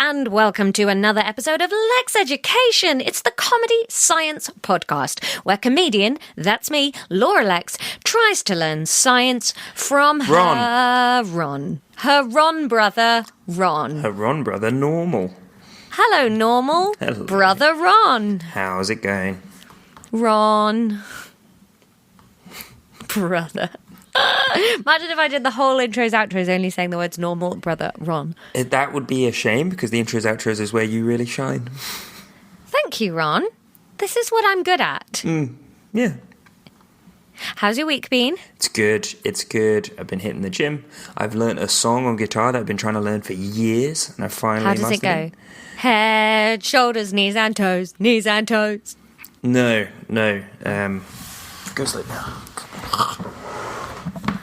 and welcome to another episode of Lexx Education. It's the comedy science podcast where comedian, that's me, Laura Lexx, tries to learn science from her Ron brother, Ron. Her Ron brother, Normal. Hello, Normal. Hello. Brother Ron. How's it going? Ron. Brother. Imagine if I did the whole intros, outros only saying the words Normal, Brother, Ron. That would be a shame, because the intros, outros is where you really shine. Thank you, Ron. This is what I'm good at. Yeah. How's your week been? It's good. I've been hitting the gym. I've learnt a song on guitar that I've been trying to learn for years, and I finally How does it go? Head, shoulders, knees and toes, knees and toes. No. It goes like that.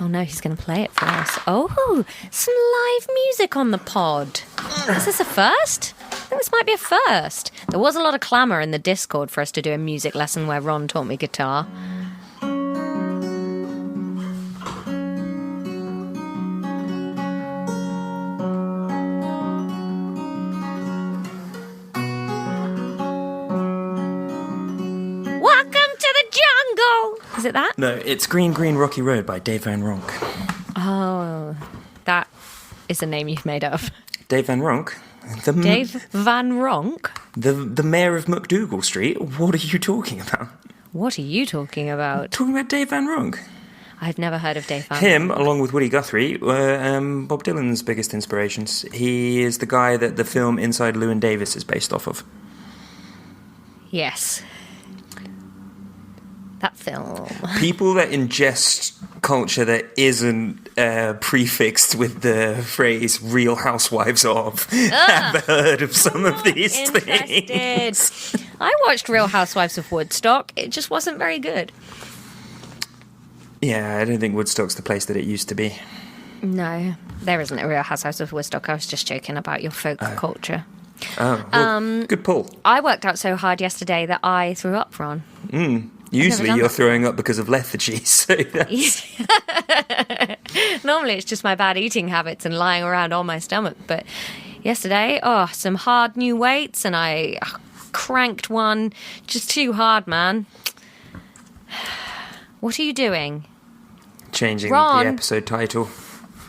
Oh no, he's going to play it for us. Oh, some live music on the pod. Is this a first? I think this might be a first. There was a lot of clamour in the Discord for us to do a music lesson where Ron taught me guitar. Is it that? No, it's Green Green Rocky Road by Dave Van Ronk. Oh, that is a name you've made up. Dave Van Ronk? Dave Van Ronk? The mayor of McDougal Street? What are you talking about? What are you talking about? Talking about Dave Van Ronk. I've never heard of Dave Van Ronk. Him, along with Woody Guthrie, were Bob Dylan's biggest inspirations. He is the guy that the film Inside Llewyn Davis is based off of. Yes. That film. People that ingest culture that isn't prefixed with the phrase Real Housewives of have heard of some of these things. I watched Real Housewives of Woodstock. It just wasn't very good. Yeah, I don't think Woodstock's the place that it used to be. No, there isn't a Real Housewives of Woodstock. I was just joking about your folk culture. Oh, well, good pull. I worked out so hard yesterday that I threw up, Ron. Usually you're throwing up because of lethargy, so that's... Normally it's just my bad eating habits and lying around on my stomach, but yesterday, some hard new weights, and I cranked one just too hard, man. What are you doing? Changing Ron, the episode title.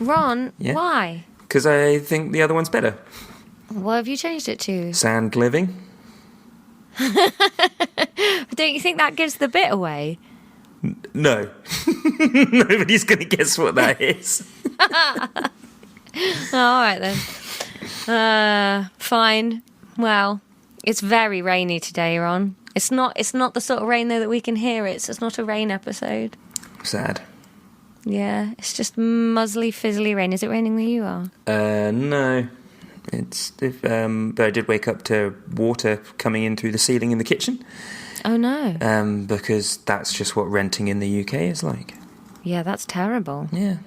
Ron, yeah. Why? Because I think the other one's better. What have you changed it to? Sand Living. Don't you think that gives the bit away? No. Nobody's going to guess what that is. All right then. Fine. Well, it's very rainy today, Ron. It's not the sort of rain though that we can hear. It's not a rain episode. Sad. Yeah, it's just muzzly, fizzly rain. Is it raining where you are? No. But I did wake up to water coming in through the ceiling in the kitchen. Oh no. Because that's just what renting in the UK is like. Yeah, that's terrible. Yeah.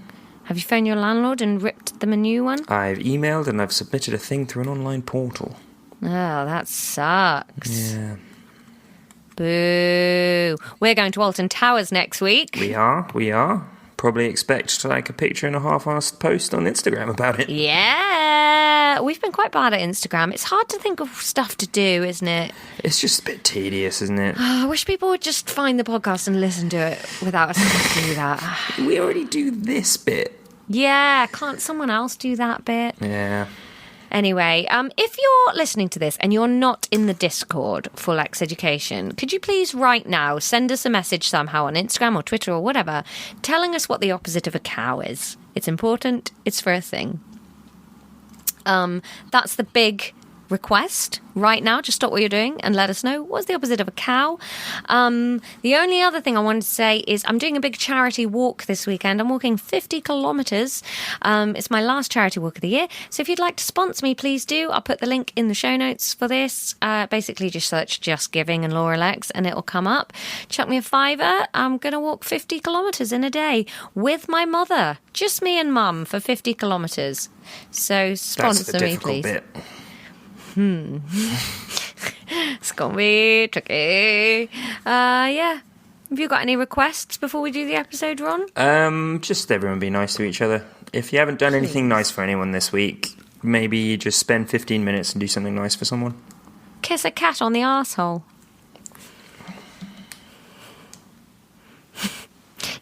Have you phoned your landlord and ripped them a new one? I've emailed and I've submitted a thing through an online portal. Oh, that sucks. Yeah. Boo. We're going to Alton Towers next week. We are. Probably expect like a picture and a half-assed post on Instagram about it. Yeah, we've been quite bad at Instagram. It's hard to think of stuff to do, isn't it? It's just a bit tedious, isn't it? I wish people would just find the podcast and listen to it without us having to do that. We already do this bit. Yeah, can't someone else do that bit? Yeah. Anyway, if you're listening to this and you're not in the Discord for Lexx Education, could you please right now send us a message somehow on Instagram or Twitter or whatever, telling us what the opposite of a cow is. It's important. It's for a thing. That's the big request right now. Just stop what you're doing and let us know what's the opposite of a cow. The only other thing I wanted to say is I'm doing a big charity walk this weekend. I'm walking 50 kilometres. It's my last charity walk of the year. So if you'd like to sponsor me, please do. I'll put the link in the show notes for this. Basically just search Just Giving and Laura Lexx and it'll come up. Chuck me a $5. I'm going to walk 50 kilometres in a day with my mother. Just me and mum for 50 kilometres. So sponsor me, please. Bit. It's gonna be tricky. Yeah. Have you got any requests before we do the episode, Ron? Just everyone be nice to each other. If you haven't done anything nice for anyone this week, maybe just spend 15 minutes and do something nice for someone. Kiss a cat on the arsehole.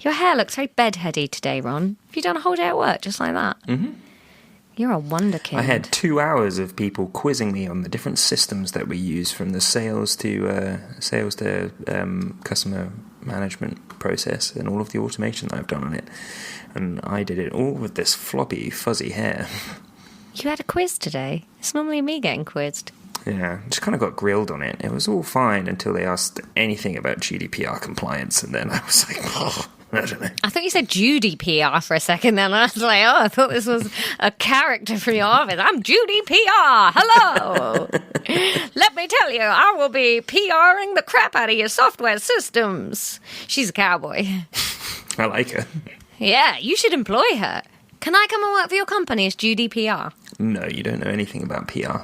Your hair looks very bedheady today, Ron. Have you done a whole day at work just like that? Mm-hmm. You're a wonder kid. I had 2 hours of people quizzing me on the different systems that we use, from the sales to customer management process and all of the automation that I've done on it. And I did it all with this floppy, fuzzy hair. You had a quiz today? It's normally me getting quizzed. Yeah, just kind of got grilled on it. It was all fine until they asked anything about GDPR compliance, and then I was like, oh, I don't know. I thought you said Judy PR for a second, then I was like, oh, I thought this was a character from your office. I'm Judy PR. Hello. Let me tell you, I will be PRing the crap out of your software systems. She's a cowboy. I like her. Yeah, you should employ her. Can I come and work for your company as Judy PR? No, you don't know anything about PR.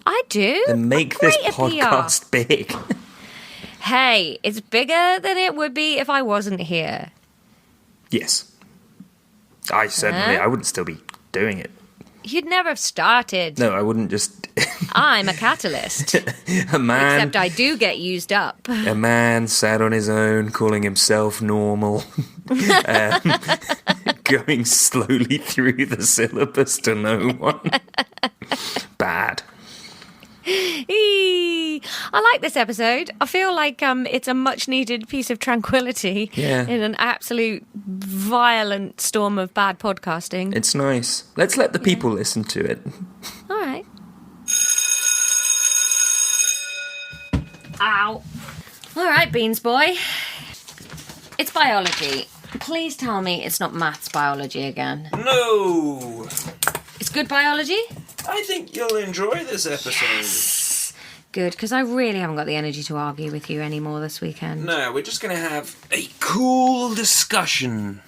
I do. Then make this podcast big. Hey, it's bigger than it would be if I wasn't here. Yes. I wouldn't still be doing it. You'd never have started. No, I wouldn't just... I'm a catalyst. A man... Except I do get used up. A man sat on his own, calling himself normal, going slowly through the syllabus to no one. Bad. I like this episode. I feel like it's a much-needed piece of tranquility in an absolute violent storm of bad podcasting. It's nice. Let's let the people listen to it. All right. Ow. All right, Beans Boy. It's biology. Please tell me it's not maths biology again. No! It's good biology? I think you'll enjoy this episode. Yes. Good, because I really haven't got the energy to argue with you anymore this weekend. No, we're just going to have a cool discussion.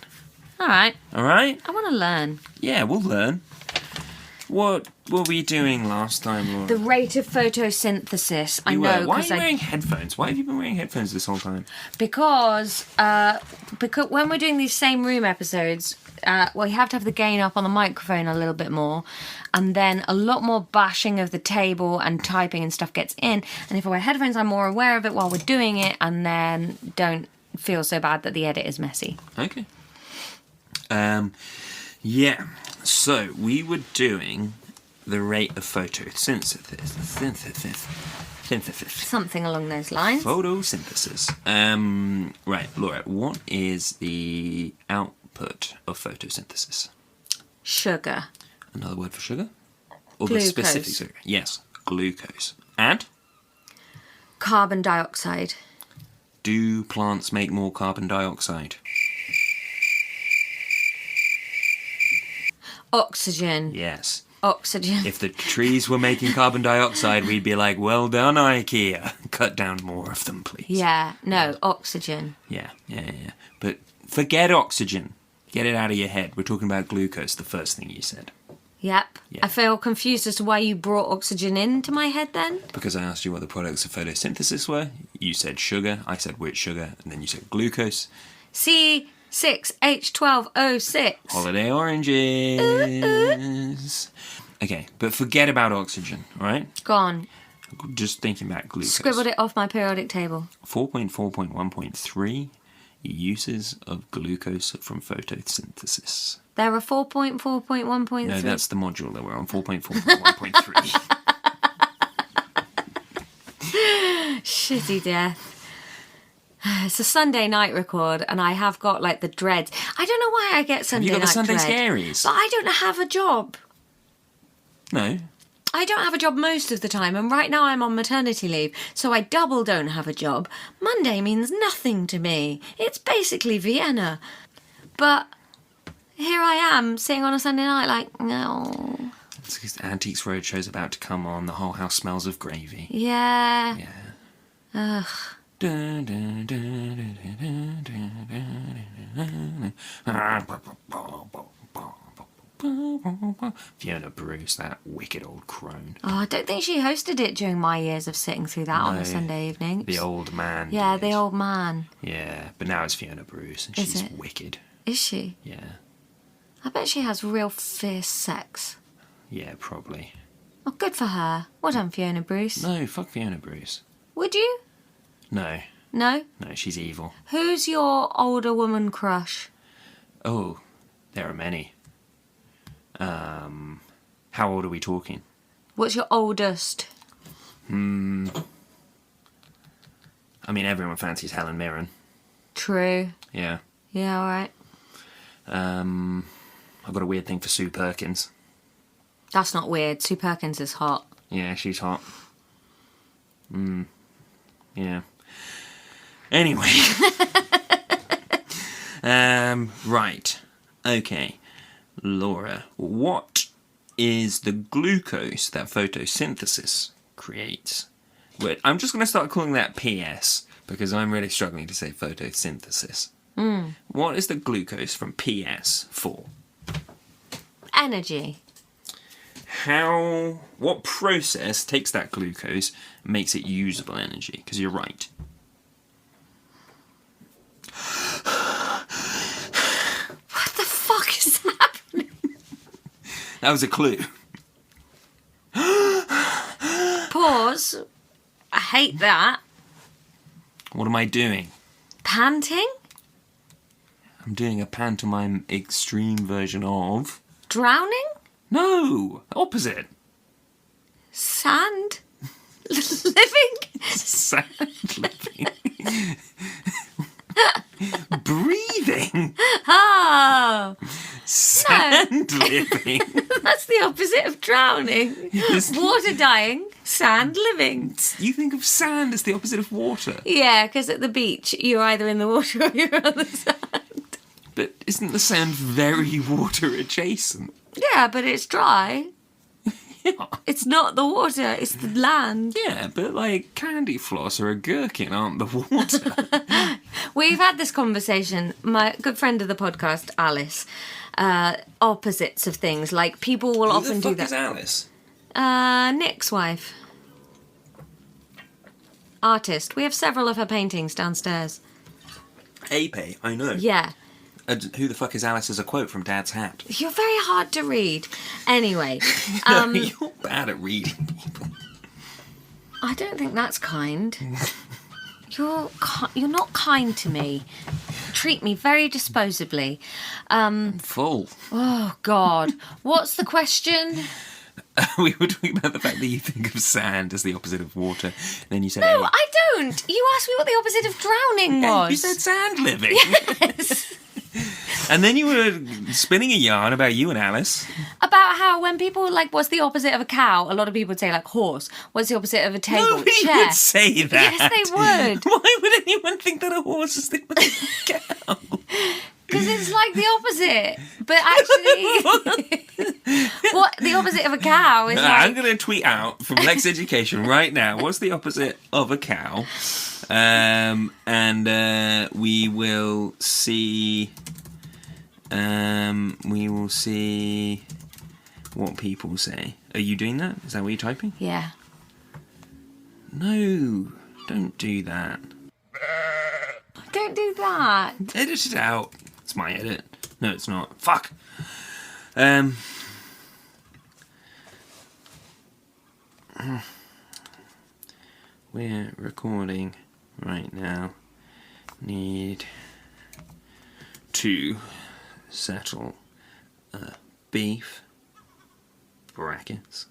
All right. All right? I want to learn. Yeah, we'll learn. What were we doing last time, Laura? The rate of photosynthesis. I know. Why are you wearing headphones? Why have you been wearing headphones this whole time? Because when we're doing these same room episodes, you have to have the gain up on the microphone a little bit more, and then a lot more bashing of the table and typing and stuff gets in. And if I wear headphones, I'm more aware of it while we're doing it, and then don't feel so bad that the edit is messy. Okay. Yeah. So we were doing the rate of photosynthesis. Something along those lines. Photosynthesis. Right, Laura, what is the output of photosynthesis? Sugar. Another word for sugar? Or Glucose. the specific sugar? Yes, glucose. And? Carbon dioxide. Do plants make more carbon dioxide? Oxygen. Yes. Oxygen. If the trees were making carbon dioxide, we'd be like, well done, IKEA. Cut down more of them, please. Yeah, no, oxygen. Yeah. But forget oxygen. Get it out of your head. We're talking about glucose, the first thing you said. Yep. Yeah. I feel confused as to why you brought oxygen into my head then. Because I asked you what the products of photosynthesis were. You said sugar. I said which sugar. And then you said glucose. C6H12O6. Holiday oranges. Okay, but forget about oxygen, all right? Go on. Just thinking about glucose. Scribbled it off my periodic table. 4.4.1.3 uses of glucose from photosynthesis. There are 4.4.1.3. No, that's the module that we're on, 4.4.1.3. Shitty death. It's a Sunday night record, and I have got, like, the dreads. I don't know why I get Sunday night Have you got the Sunday dread, scaries? But I don't have a job. No. I don't have a job most of the time, and right now I'm on maternity leave, so I double don't have a job. Monday means nothing to me. It's basically Vienna. But here I am, sitting on a Sunday night like, no. It's because Antiques Roadshow's about to come on. The whole house smells of gravy. Yeah. Yeah. Ugh. Fiona Bruce, that wicked old crone. Oh, I don't think she hosted it during my years of sitting through that on a No, Sunday evening. The old man. Yeah, did. the old man. Yeah, but now it's Fiona Bruce, and Is she's it? wicked. Is she? Yeah. I bet she has real fierce sex. Yeah, probably. Oh, good for her. Well done, Fiona Bruce. No, fuck Fiona Bruce. Would you? No. No? No, she's evil. Who's your older woman crush? Oh, there are many. How old are we talking? What's your oldest? I mean, everyone fancies Helen Mirren. True. Yeah. Yeah, alright. I've got a weird thing for Sue Perkins. That's not weird. Sue Perkins is hot. Yeah, she's hot. Yeah. Anyway. Right. Okay. Laura, what is the glucose that photosynthesis creates? Wait, I'm just going to start calling that PS because I'm really struggling to say photosynthesis. What is the glucose from PS for? Energy. What process takes that glucose and makes it usable energy? Because you're right. What the fuck is happening? That was a clue. Pause. I hate that. What am I doing? Panting? I'm doing a pantomime extreme version of... Drowning? No! Opposite. Sand? Living? Sand living. Breathing. Oh! Sand living. That's the opposite of drowning. Water dying, sand living. You think of sand as the opposite of water. Yeah, because at the beach, you're either in the water or you're on the sand. But isn't the sand very water adjacent? Yeah, but it's dry. Yeah. It's not the water, it's the land. Yeah, but like candy floss or a gherkin aren't the water. We've had this conversation, my good friend of the podcast, Alice, opposites of things. Like, people will often do that. Who the fuck is Alice? Nick's wife. Artist. We have several of her paintings downstairs. Ape, I know. Yeah. Who the fuck is Alice is a quote from Dad's hat. You're very hard to read. Anyway. No, you're bad at reading people. I don't think that's kind. You're not kind to me. Treat me very disposably. I'm full. Oh, God. What's the question? We were talking about the fact that you think of sand as the opposite of water. And then you said... No, I don't. You asked me what the opposite of drowning was. You said sand living. Yes. And then you were spinning a yarn about you and Alice. About how when people like, what's the opposite of a cow? A lot of people would say like horse. What's the opposite of a table? Nobody Chair. would say that. Yes, they would. Why would anyone think that a horse is the opposite of a cow? Because it's like the opposite. But actually, what the opposite of a cow is like... I'm going to tweet out from Lexx Education right now. What's the opposite of a cow? And we will see... we will see what people say. Are you doing that? Is that what you're typing? Yeah. No, don't do that. Don't do that. Edit it out. It's my edit. No, it's not. Fuck. We're recording right now. Need to settle beef. Brackets.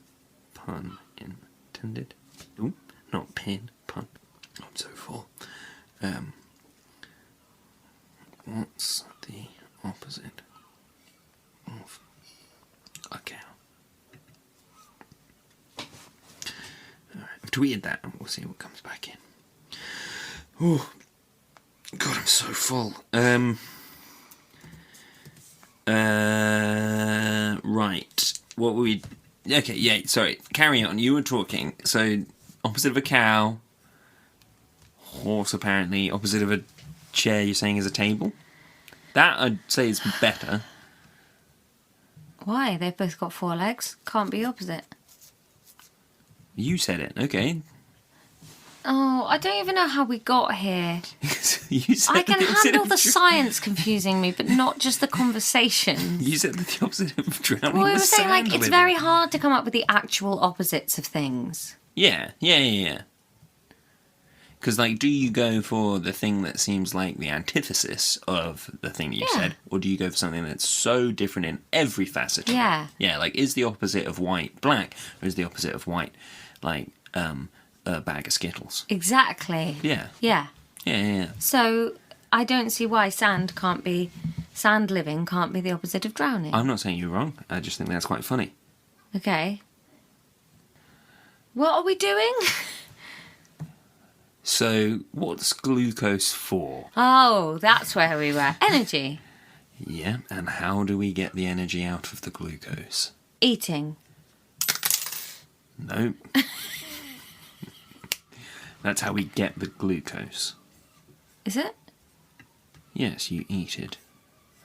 Pun intended. Ooh, not pin. Pun. I'm so full. What's the opposite of a cow? Alright, I've tweeted that and we'll see what comes back in. Oh, God, I'm so full. Right. What were we... Okay, yeah, sorry. Carry on. You were talking. So, opposite of a cow. Horse, apparently. Opposite of a chair, you're saying is a table? That, I'd say, is better. Why? They've both got 4 legs. Can't be opposite. You said it. Okay. Oh, I don't even know how we got here. You said I can the opposite handle of the science confusing me, but not just the conversation. You said that the opposite of drowning Well, we were was saying, like, sand it's living. very hard to come up with the actual opposites of things. Yeah. Because, like, do you go for the thing that seems like the antithesis of the thing you Yeah. said, or do you go for something that's so different in every facet of Yeah. it? Yeah, like, is the opposite of white black, or is the opposite of white, like, a bag of Skittles? Exactly. Yeah. Yeah. Yeah. So I don't see why sand living can't be the opposite of drowning. I'm not saying you're wrong. I just think that's quite funny. Okay. What are we doing? So, what's glucose for? Oh, that's where we were. Energy. Yeah, and how do we get the energy out of the glucose? Eating. Nope. That's how we get the glucose. Is it? Yes, you eat it.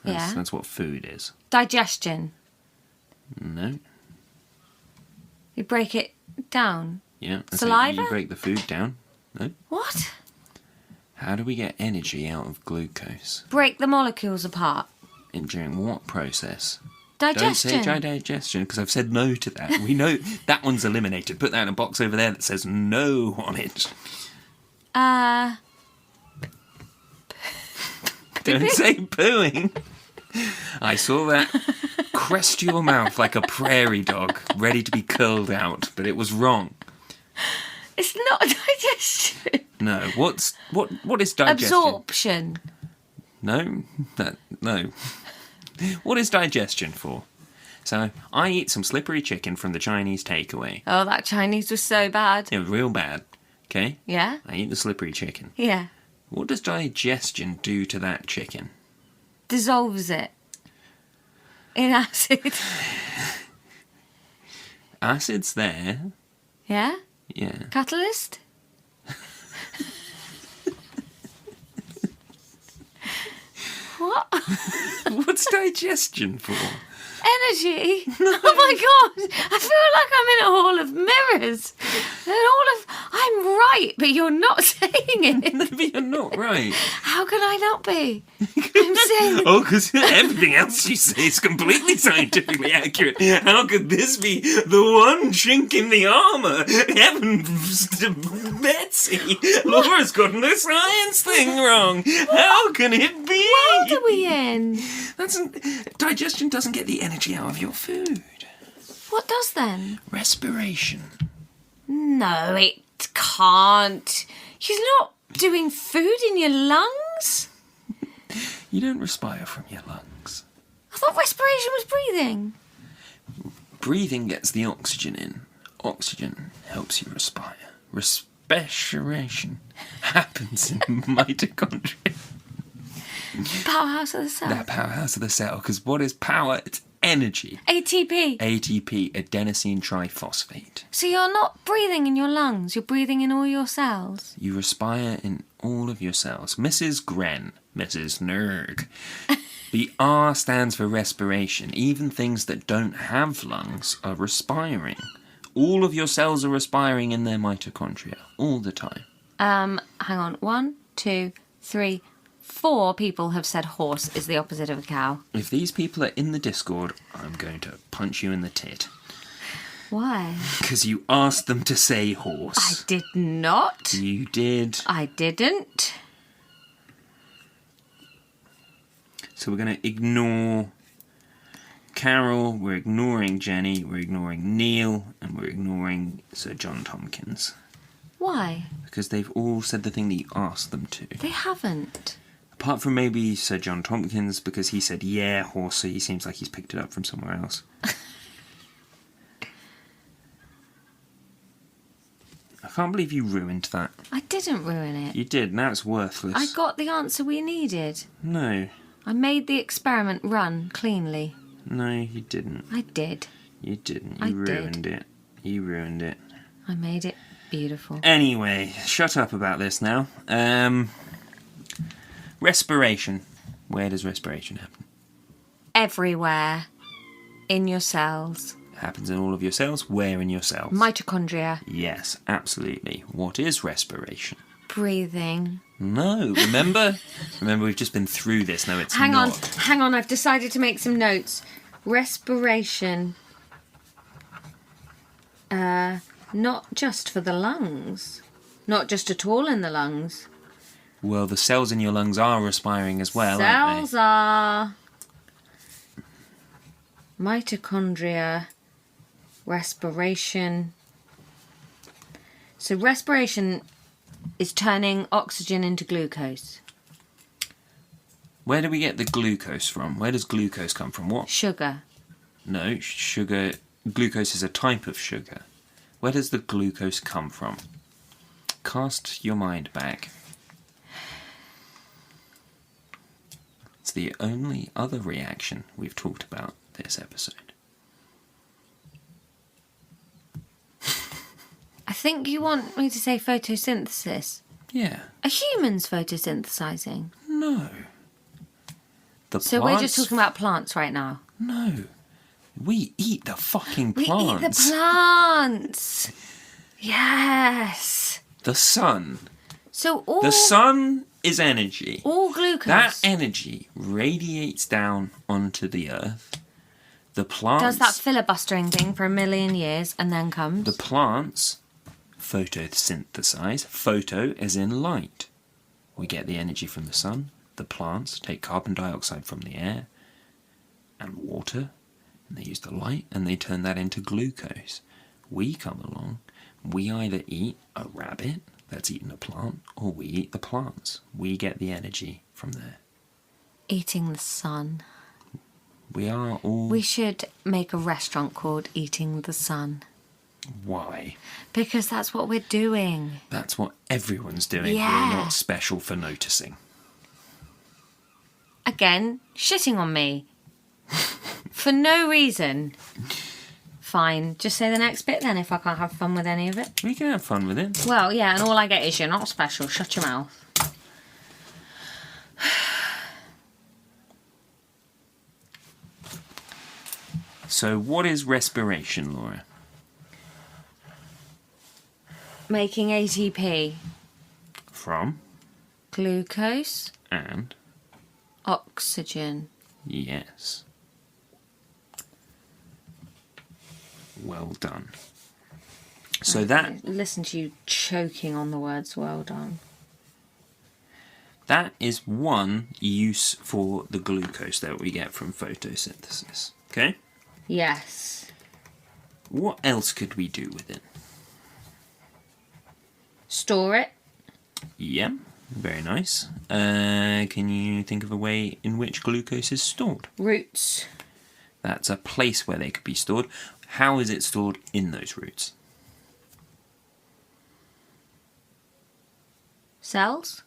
Yeah. That's what food is. Digestion. No. You break it down. Yeah. that's it. Saliva? You break the food down. No. What? How do we get energy out of glucose? Break the molecules apart. And during what process? Digestion. Don't say digestion, because I've said no to that. We know that one's eliminated. Put that in a box over there that says no on it. Don't say pooing. I saw that crest your mouth like a prairie dog, ready to be curled out, but it was wrong. It's not digestion. No, what is digestion? Absorption. No. What is digestion for? So, I eat some slippery chicken from the Chinese takeaway. Oh, that Chinese was so bad. It was real bad, okay? Yeah? I eat the slippery chicken. Yeah. What does digestion do to that chicken? Dissolves it in acid. Acid's there. Yeah? Yeah. Catalyst? What? What's digestion for? Energy? Oh my god! I feel like I'm in a hall of mirrors. I'm right, but you're not saying it. But you're not right. How can I not be? I'm saying Oh, because everything else you say is completely scientifically accurate. How could this be the one chink in the armour? Heavens to Betsy! Laura's gotten the science thing wrong. How can it be? what are we in? Digestion doesn't get the energy out of your food. What does then? Respiration. No, it can't. You're not doing food in your lungs? You don't respire from your lungs. I thought respiration was breathing. Breathing gets the oxygen in. Oxygen helps you respire. Respiration happens in mitochondria. Powerhouse of the cell. That powerhouse of the cell. Because what is power? It's energy. ATP. ATP, adenosine triphosphate. So you're not breathing in your lungs, you're breathing in all your cells. You respire in all of your cells. Mrs. Gren, Mrs. Nerg. The R stands for respiration. Even things that don't have lungs are respiring. All of your cells are respiring in their mitochondria all the time. Hang on. 1, 2, 3, 4 people have said horse is the opposite of a cow. If these people are in the Discord, I'm going to punch you in the tit. Why? Because you asked them to say horse. I did not. You did. I didn't. So we're going to ignore Carol, we're ignoring Jenny, we're ignoring Neil, and we're ignoring Sir John Tompkins. Why? Because they've all said the thing that you asked them to. They haven't. Apart from maybe Sir John Tompkins, because he said, yeah, horse, so he seems like he's picked it up from somewhere else. I can't believe you ruined that. I didn't ruin it. You did, now it's worthless. I got the answer we needed. No. I made the experiment run cleanly. No, you didn't. I did. You didn't. I You did. ruined it. You ruined it. I made it beautiful. Anyway, shut up about this now. Respiration. Where does respiration happen? Everywhere. In your cells. Happens in all of your cells. Where in your cells? Mitochondria. Yes, absolutely. What is respiration? Breathing. No, remember? Remember, we've just been through this. No, it's not. Hang on, I've decided to make some notes. Respiration. Not just for the lungs. Not just at all in the lungs. Well, the cells in your lungs are respiring as well, aren't Cells are mitochondria, respiration. So respiration is turning oxygen into glucose. they? Where do we get the glucose from? Where does glucose come from? What? Sugar. No, sugar. Glucose is a type of sugar. Where does the glucose come from? Cast your mind back. It's the only other reaction we've talked about this episode. I think you want me to say photosynthesis. Yeah. Are humans photosynthesizing? No. So we're just talking about plants right now. No. We eat the fucking We plants. eat the plants. Yes. The sun. So all The sun is energy. all glucose. That energy radiates down onto the earth. The plants does that filibustering thing for a million years and then comes. The plants photosynthesize. Photo as in light. We get the energy from the sun. The plants take carbon dioxide from the air and water, and they use the light and they turn that into glucose. We come along, we either eat a rabbit that's eaten a plant, or we eat the plants. We get the energy from there. Eating the sun. We are all... We should make a restaurant called Eating the Sun. Why? Because that's what we're doing. That's what everyone's doing. Yeah. We're not special for noticing. Again, shitting on me. For no reason. Fine, just say the next bit then if I can't have fun with any of it. We can have fun with it. Well, yeah, and all I get is you're not special. Shut your mouth. So what is respiration, Laura? Making ATP. From? Glucose. And? Oxygen. Yes. Well done. So that Listen to you choking on the words well done. that is one use for the glucose that we get from photosynthesis. Okay? Yes. What else could we do with it? Store it. Yeah, very nice. Can you think of a way in which glucose is stored? Roots. That's a place where they could be stored. How is it stored in those roots? Cells.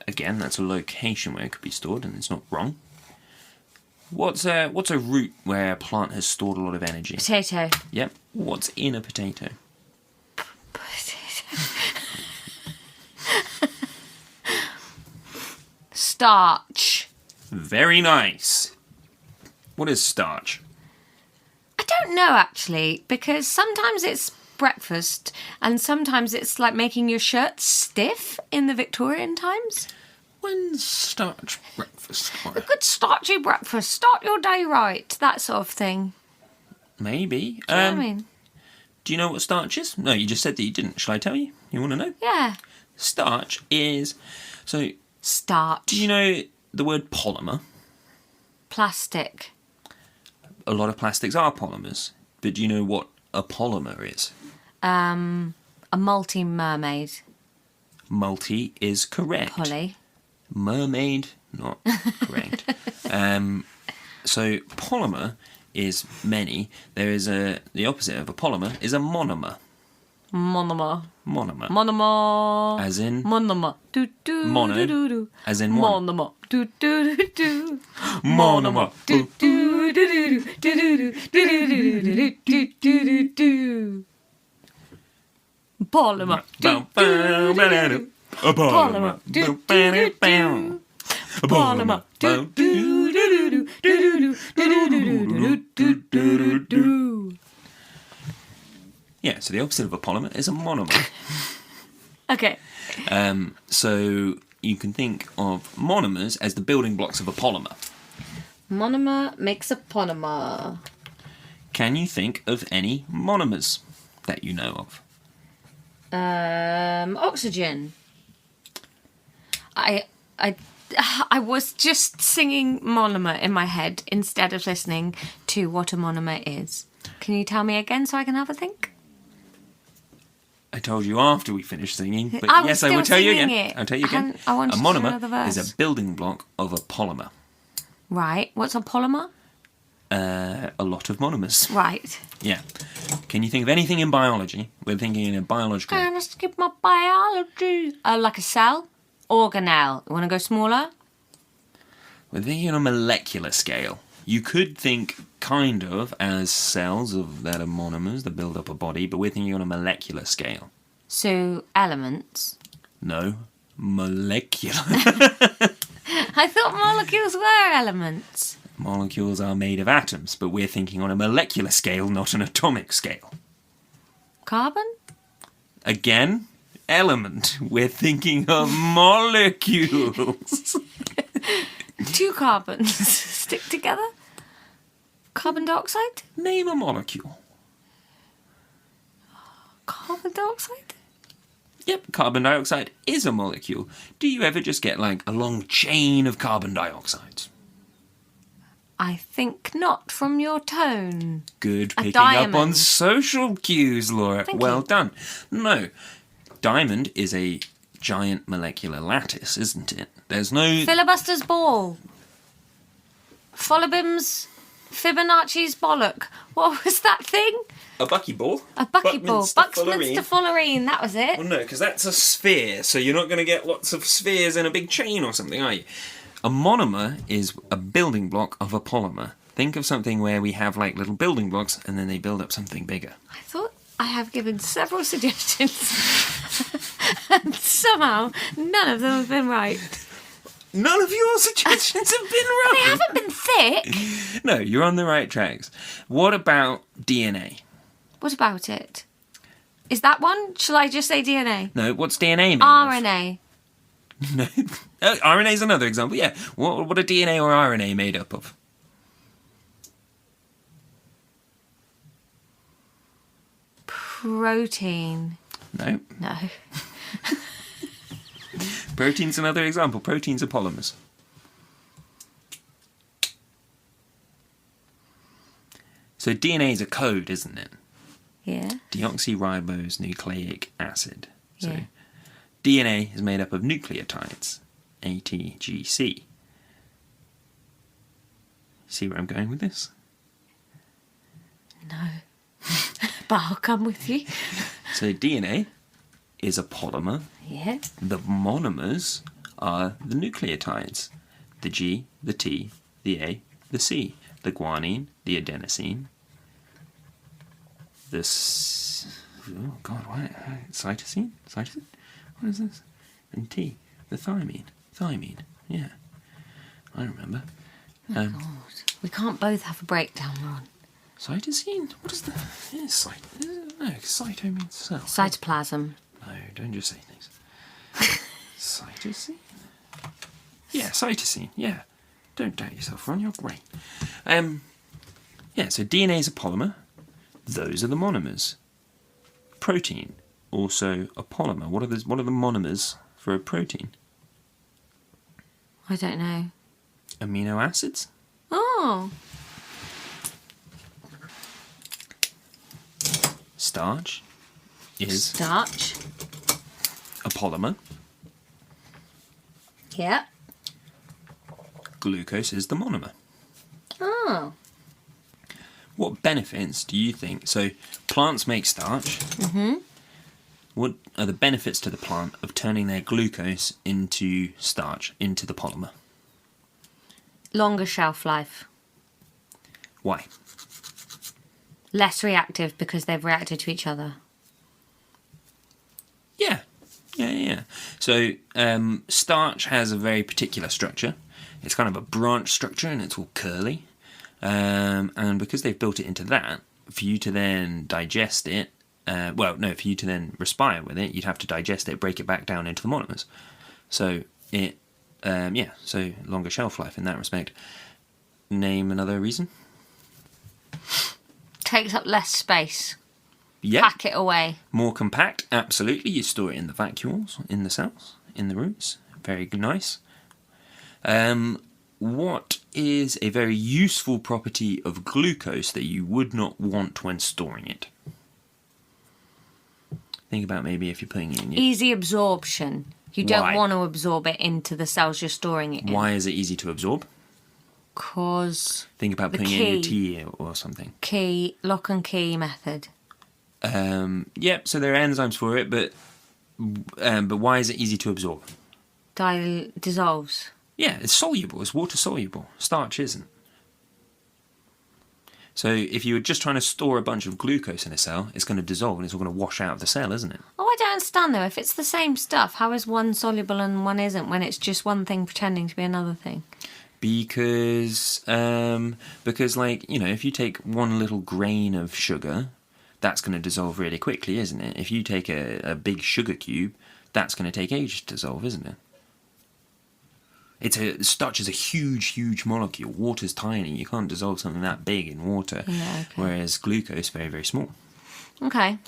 Again, that's a location where it could be stored, and it's not wrong. What's a root where a plant has stored a lot of energy? Potato. Yep. What's in a potato? Potato. Starch. Very nice. What is starch? I don't know actually, because sometimes it's breakfast and sometimes it's like making your shirt stiff in the Victorian times. When's starch breakfast? A good starchy breakfast. Start your day right. That sort of thing. Maybe. Do you know what I mean? Do you know what starch is? No, you just said that you didn't. Shall I tell you? You want to know? Yeah. Starch is... So, Starch. do you know the word polymer? Plastic. A lot of plastics are polymers. But do you know what a polymer is? A multi-mermaid. Multi is correct. Polly. Mermaid, not correct. So polymer is many. There is the opposite of a polymer is a monomer. Monomer. Monomer. Monomer. As in Monomer. Do do Mono, do do do. as in one. Monomer. Do do do do. Monomer. Do do do do do do do do do do do. Polymer. Do do do do. Polymer. Do do do do. Polymer. Do do do do do. Yeah, so the opposite of a polymer is a monomer. Okay. So you can think of monomers as the building blocks of a polymer. Monomer makes a polymer. Can you think of any monomers that you know of? Oxygen. I was just singing monomer in my head instead of listening to what a monomer is. Can you tell me again so I can have a think? I told you after we finished singing, but I was yes, I will still tell you singing again. it. I'll tell you again. I wanted A to know monomer the verse. is a building block of a polymer. Right. What's a polymer? A lot of monomers. Right. Yeah. Can you think of anything in biology? We're thinking in a biological... Can I skip my biology? Like a cell? Organelle. You want to go smaller? We're thinking on a molecular scale. You could think kind of as cells that are monomers that build up a body, but we're thinking on a molecular scale. So, elements. No, molecular. I thought molecules were elements. Molecules are made of atoms, but we're thinking on a molecular scale, not an atomic scale. Carbon? Again, element. We're thinking of molecules. Two carbons stick together? Carbon dioxide? Name a molecule. Carbon dioxide? Yep, carbon dioxide is a molecule. Do you ever just get like a long chain of carbon dioxide? I think not from your tone. Good A picking up on diamond. social cues, Laura. Thank Well you. done. No, diamond is a giant molecular lattice, isn't it? There's no... Filibuster's ball. Folibim's Fibonacci's bollock. What was that thing? A buckyball? A buckyball. Buckminster Buckminster fullerene. That was it. Well, no, because that's a sphere, so you're not going to get lots of spheres in a big chain or something, are you? A monomer is a building block of a polymer. Think of something where we have like little building blocks and then they build up something bigger. I thought I have given several suggestions. And somehow none of them have been right. None of your suggestions have been right. They haven't been thick. No, you're on the right tracks. What about DNA? What about it? Is that one? Shall I just say DNA? No, what's DNA made of? RNA. No. RNA is another example, yeah. What are DNA or RNA made up of? Protein. No. No. Protein's another example. Proteins are polymers. So DNA is a code, isn't it? Yeah. Deoxyribose nucleic acid. So Yeah. DNA is made up of nucleotides. ATGC. See where I'm going with this? No. But I'll come with you. So DNA is a polymer. Yeah. The monomers are the nucleotides. The G, the T, the A, the C. The guanine, the adenosine. Oh God, what? Cytosine? Cytosine? What is this? And T, the thymine. Thymine, yeah. I remember. God. We can't both have a breakdown, Ron. Cytosine? What is the... No, cyto means cell. Cytoplasm. No, don't just say things. Cytosine? Yeah, cytosine, yeah. Don't doubt yourself, Ron, you're great. Yeah, so DNA is a polymer. Those are the monomers. Protein, also a polymer. What are the monomers for a protein? I don't know. Amino acids? Oh. Starch is Starch. a polymer. Yeah. Glucose is the monomer. Oh. What benefits do you think? So, plants make starch. Mm-hmm. What are the benefits to the plant of turning their glucose into starch, into the polymer? Longer shelf life. Why? Less reactive because they've reacted to each other. Yeah. So, starch has a very particular structure. it's kind of a branch structure and it's all curly. And because they've built it into that, for you to then digest it, for you to then respire with it, you'd have to digest it, break it back down into the monomers. So it, so longer shelf life in that respect. Name another reason? Takes up less space. Yep. Pack it away. More compact, absolutely. You store it in the vacuoles, in the cells, in the roots. Very nice. What is a very useful property of glucose that you would not want when storing it? Think about maybe if you're putting it in your... Easy absorption. You don't Why? want to absorb it into the cells you're storing it in. Why is it easy to absorb? Because... Think about putting it in your tea or something. Lock and key method. Yep, so there are enzymes for it, but why is it easy to absorb? Dissolves. Yeah, it's soluble. It's water soluble. Starch isn't. So if you were just trying to store a bunch of glucose in a cell, it's going to dissolve and it's all going to wash out of the cell, isn't it? Oh, I don't understand though. If it's the same stuff, how is one soluble and one isn't when it's just one thing pretending to be another thing? Because if you take one little grain of sugar, that's going to dissolve really quickly, isn't it? If you take a big sugar cube, that's going to take ages to dissolve, isn't it? Starch is a huge, huge molecule. Water's tiny. You can't dissolve something that big in water. Yeah, okay. Whereas glucose, very, very small. Okay.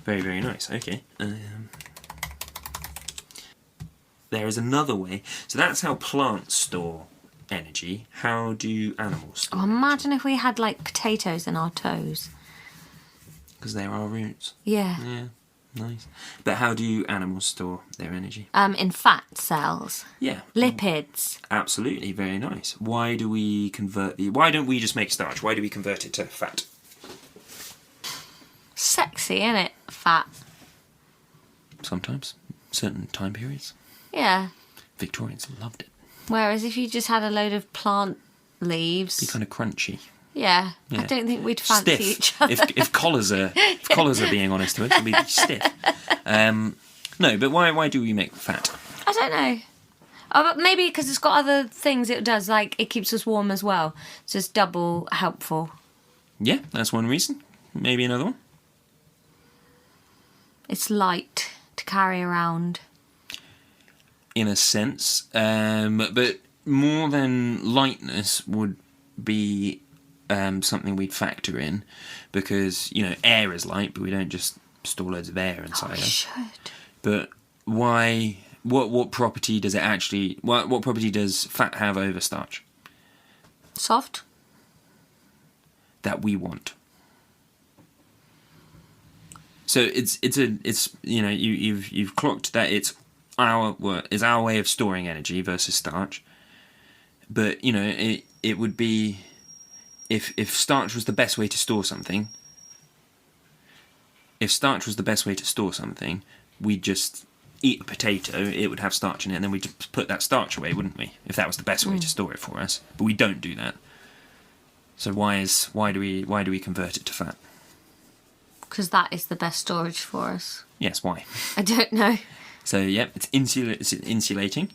Very, very nice. Okay. There is another way. So that's how plants store energy. How do animals store Imagine if we had like potatoes in our toes. Because they're our roots. Yeah. Yeah. Nice. But how do animals store their energy? In fat cells. Yeah. Lipids. Absolutely, very nice. Why don't we just make starch? Why do we convert it to fat? Sexy, innit? Fat. Sometimes. Certain time periods. Yeah. Victorians loved it. Whereas if you just had a load of plant leaves... Be kind of crunchy. Yeah. Yeah. I don't think we'd fancy Stiff. each other. If collars are being honest to us, we'd be stiff. No, but why do we make fat? I don't know. Oh, but maybe because it's got other things it does, like it keeps us warm as well. So it's double helpful. Yeah, that's one reason. Maybe another one. It's light to carry around. In a sense. But more than lightness would be something we'd factor in. Because, air is light, but we don't just store loads of air inside us. Should. But why... What property does it actually... What property does fat have over starch? Soft? That we want. So it's you've clocked that it's our way of storing energy versus starch. But it would be if starch was the best way to store something. If starch was the best way to store something, we'd just eat a potato. It would have starch in it, and then we'd just put that starch away, wouldn't we? If that was the best way to store it for us. But we don't do that. So why do we convert it to fat? Because that is the best storage for us. Yes, why? I don't know. So yeah, it's insulating.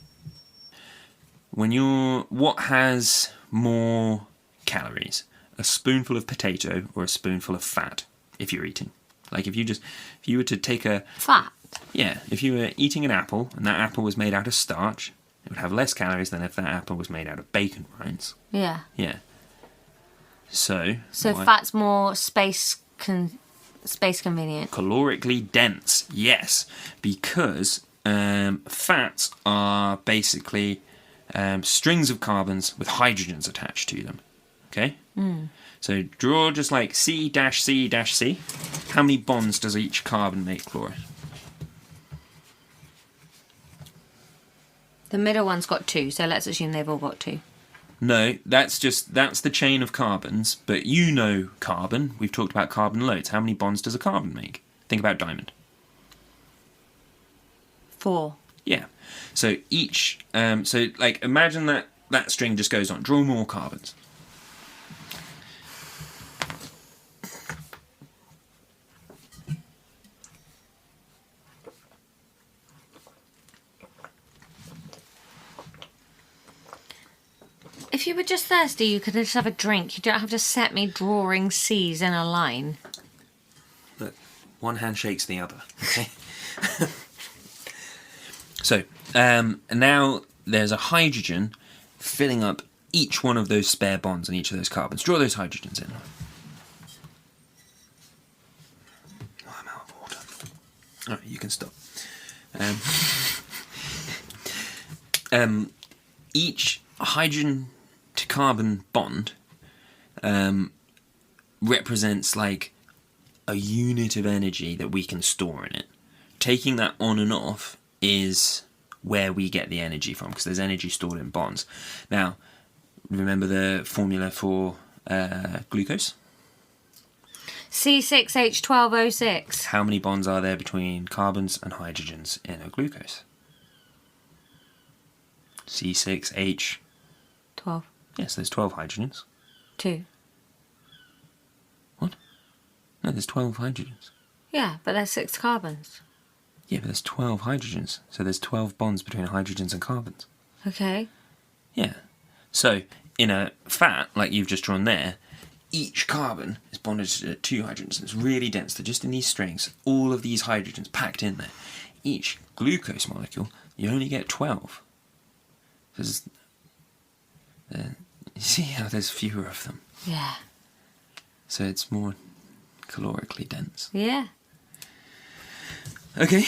What has more calories? A spoonful of potato or a spoonful of fat? If you're eating, like if you were to take a Fat. Yeah, if you were eating an apple and that apple was made out of starch, it would have less calories than if that apple was made out of bacon rinds. Yeah. Yeah. So fat's more space convenient. Calorically dense, yes, because fats are basically strings of carbons with hydrogens attached to them. Okay? So draw just like C-C-C. How many bonds does each carbon make, Laura? The middle one's got 2, so let's assume they've all got 2. No, that's the chain of carbons, but carbon. We've talked about carbon loads. How many bonds does a carbon make? Think about diamond. 4. Yeah. So each, imagine that string just goes on. Draw more carbons. If you were just thirsty, you could just have a drink. You don't have to set me drawing C's in a line. Look, one hand shakes the other, okay? So, now there's a hydrogen filling up each one of those spare bonds on each of those carbons. Draw those hydrogens in. Oh, I'm out of order. Alright, you can stop. Each hydrogen to carbon bond represents like a unit of energy that we can store in it. Taking that on and off is where we get the energy from, because there's energy stored in bonds. Now, remember the formula for glucose? C6H12O6. How many bonds are there between carbons and hydrogens in a glucose? C6H... 12. Yes, there's 12 hydrogens. 2. What? No, there's 12 hydrogens. Yeah, but there's 6 carbons. Yeah, but there's 12 hydrogens. So there's 12 bonds between hydrogens and carbons. Okay. Yeah. So, in a fat, like you've just drawn there, each carbon is bonded to 2 hydrogens. It's really dense. They're just in these strings. All of these hydrogens packed in there. Each glucose molecule, you only get 12. Because you see how there's fewer of them. Yeah. So it's more calorically dense. Yeah. Okay.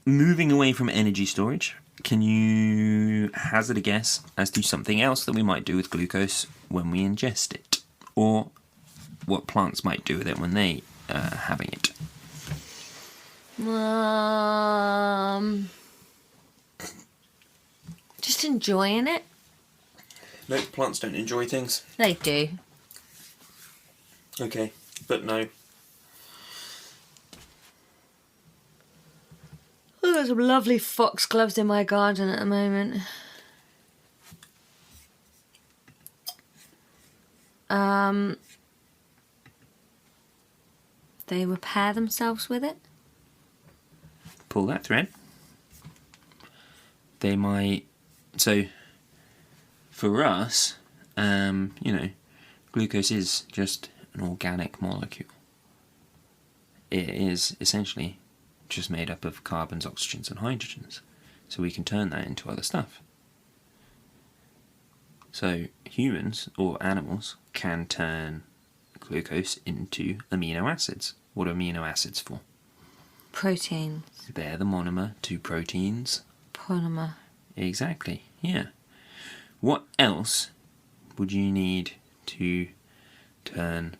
Moving away from energy storage, can you hazard a guess as to something else that we might do with glucose when we ingest it? Or what plants might do with it when they are having it? Just enjoying it. No, plants don't enjoy things. They do. Okay, but no. I've got some lovely foxgloves in my garden at the moment. They repair themselves with it. Pull that thread. They might... So, for us, glucose is just an organic molecule. It is essentially just made up of carbons, oxygens and hydrogens. So we can turn that into other stuff. So humans or animals can turn glucose into amino acids. What are amino acids for? Proteins. They're the monomer to proteins. Polymer. Exactly, yeah. What else would you need to turn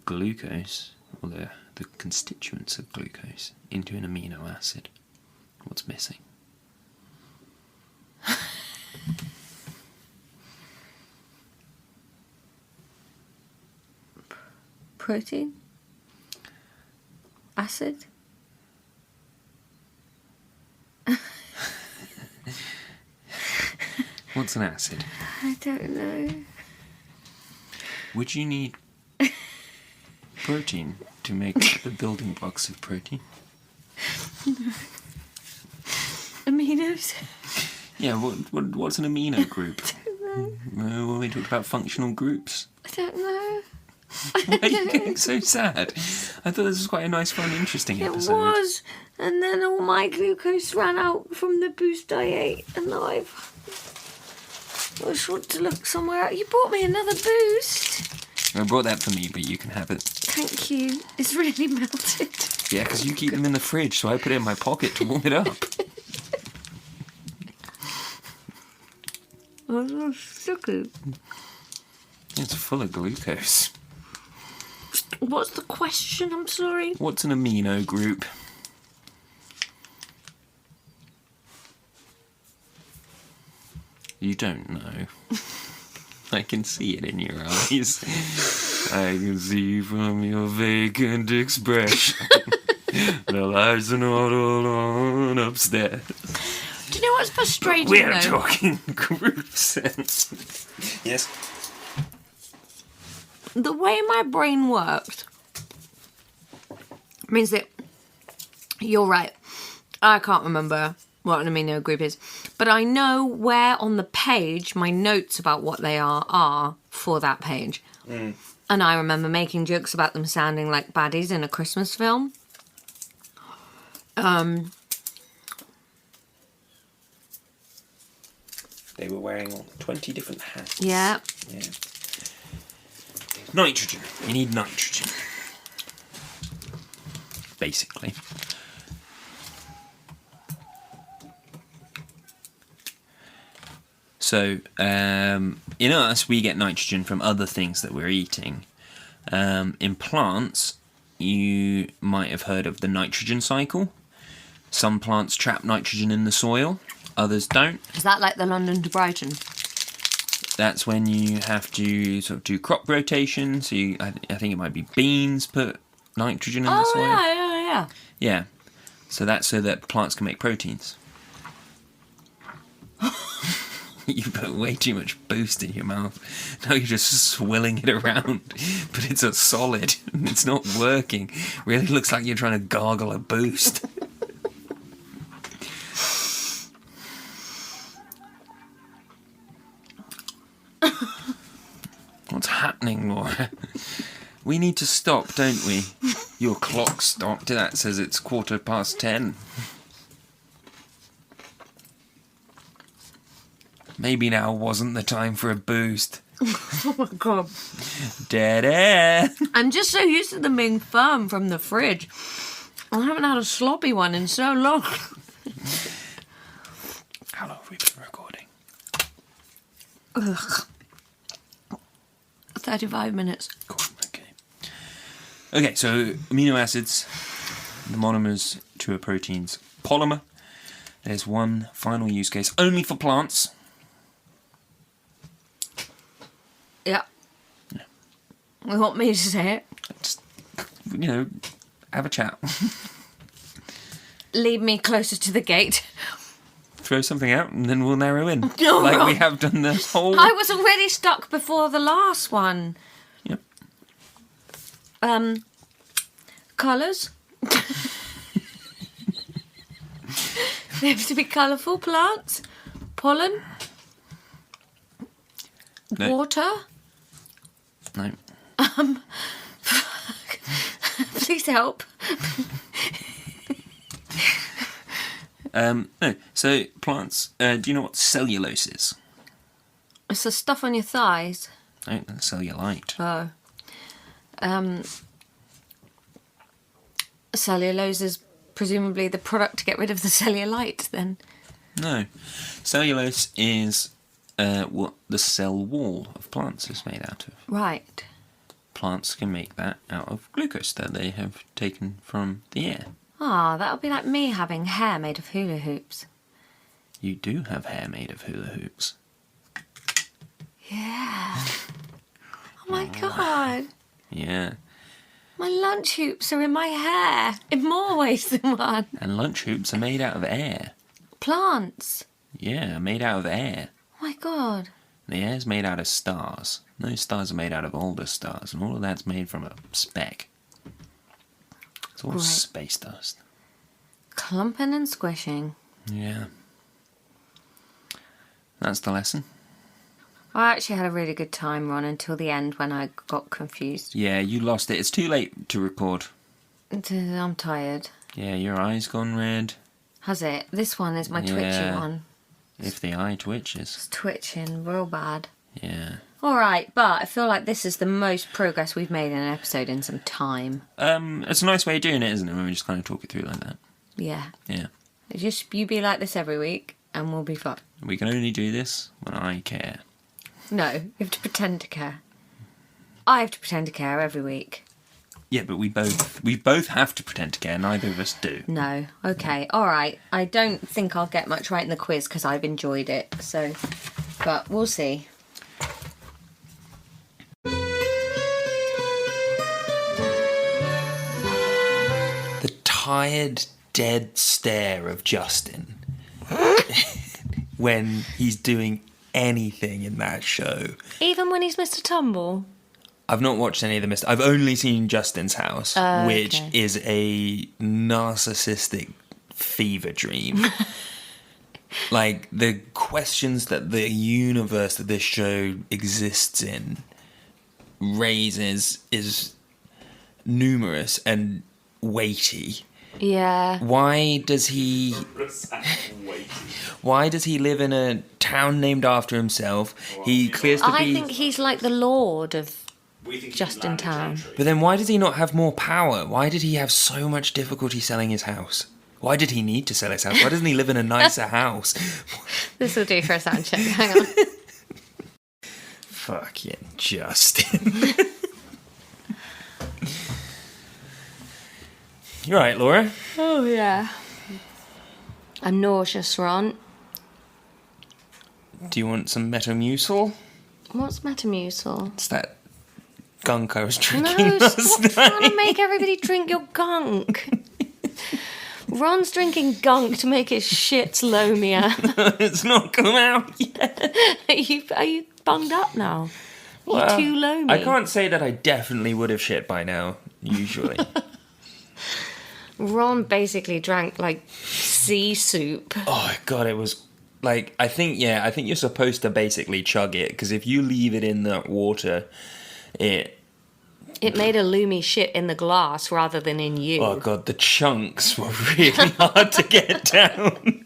glucose, or the constituents of glucose, into an amino acid? What's missing? Protein? Acid? What's an acid? I don't know. Would you need protein to make the building blocks of protein? Aminos? Yeah, what's an amino group? When we talked about functional groups. I don't know. Why are you getting so sad? I thought this was quite a nice, fun, interesting episode. It was, and then all my glucose ran out from the boost I ate, and I just want to look somewhere else. You bought me another boost. I brought that for me, but you can have it. Thank you. It's really melted. Yeah, because you keep them in the fridge, so I put it in my pocket to warm it up. Oh, so sticky. It's full of glucose. What's the question? I'm sorry. What's an amino group? You don't know. I can see it in your eyes. I can see from your vacant expression. The lights are not all on upstairs. Do you know what's frustrating? We are though? talking groups. Yes. The way my brain works means that you're right. I can't remember what an amino group is. But I know where on the page my notes about what they are for that page. And I remember making jokes about them sounding like baddies in a Christmas film. They were wearing 20 different hats. Yeah. Nitrogen. You need nitrogen. Basically. So, in us, we get nitrogen from other things that we're eating. In plants, you might have heard of the nitrogen cycle. Some plants trap nitrogen in the soil, others don't. Is that like the London to Brighton? That's when you have to sort of do crop rotation. So I think it might be beans put nitrogen in the soil. Yeah. Yeah. So that's so that plants can make proteins. You put way too much boost in your mouth. Now you're just swilling it around. But it's a solid. And it's not working. Really looks like you're trying to gargle a boost. What's happening, Laura? We need to stop, don't we? Your clock stopped. That says it's 10:15. Maybe now wasn't the time for a boost. Oh my god. Dead air. I'm just so used to them being firm from the fridge. I haven't had a sloppy one in so long. How long have we been recording? 35 minutes. Cool, okay. Okay, so amino acids, the monomers to a protein's polymer. There's one final use case, only for plants. Yeah. You want me to say it? Just, have a chat. Lead me closer to the gate. Throw something out and then we'll narrow in. No. Like we have done this whole... I was already stuck before the last one. Yep. Colours. They have to be colourful plants. Pollen. No. Water. No. Please help. No. So plants. Do you know what cellulose is? It's the stuff on your thighs. No, that's cellulite. Oh. Cellulose is presumably the product to get rid of the cellulite, then. No. Cellulose is what the cell wall of plants is made out of. Right. Plants can make that out of glucose that they have taken from the air. Ah, that would be like me having hair made of hula hoops. You do have hair made of hula hoops. Yeah. Oh my god. Yeah. My lunch hoops are in my hair in more ways than one. And lunch hoops are made out of air. Plants. Yeah, made out of air. Oh my god. The air's made out of stars. Those stars are made out of older stars, and all of that's made from a speck. It's all Great. space dust. Clumping and squishing. Yeah. That's the lesson. I actually had a really good time, Ron, until the end when I got confused. Yeah, you lost it. It's too late to record. I'm tired. Yeah, your eye's gone red. Has it? This one is my twitchy Yeah. one. If the eye twitches. It's twitching real bad. Yeah. Alright, but I feel like this is the most progress we've made in an episode in some time. It's a nice way of doing it, isn't it? When we just kind of talk it through like that. Yeah. Yeah. Just you be like this every week and we'll be fine. We can only do this when I care. No, you have to pretend to care. I have to pretend to care every week. Yeah, but we both have to pretend to care. Neither of us do. No. Okay. Alright. I don't think I'll get much right in the quiz because I've enjoyed it. So, but we'll see. The tired, dead stare of Justin when he's doing anything in that show. Even when he's Mr. Tumble? I've not watched any of the I've only seen Justin's House, which okay. is a narcissistic fever dream. like the questions that the universe that this show exists in raises is numerous and weighty. Yeah. Why does he live in a town named after himself? He clears to I be. think he's like the lord of just in town. But then why does he not have more power? Why did he have so much difficulty selling his house? Why did he need to sell his house? Why doesn't he live in a nicer house? This will do for a sound check. Hang on. Fucking Justin. You're right, Laura. Oh, yeah. I'm nauseous, Ron. Do you want some Metamucil? What's Metamucil? It's that gunk I was No, drinking last stop night. trying to make everybody drink your gunk. Ron's drinking gunk to make his shits loamier. It's not come out yet. Are you bunged up now? Well, You're too loamy. I can't say that I definitely would have shit by now, usually. Ron basically drank like sea soup. Oh, God, it was like, I think you're supposed to basically chug it, because if you leave it in that water, it made a loomy shit in the glass rather than in you. Oh, God, the chunks were really hard to get down.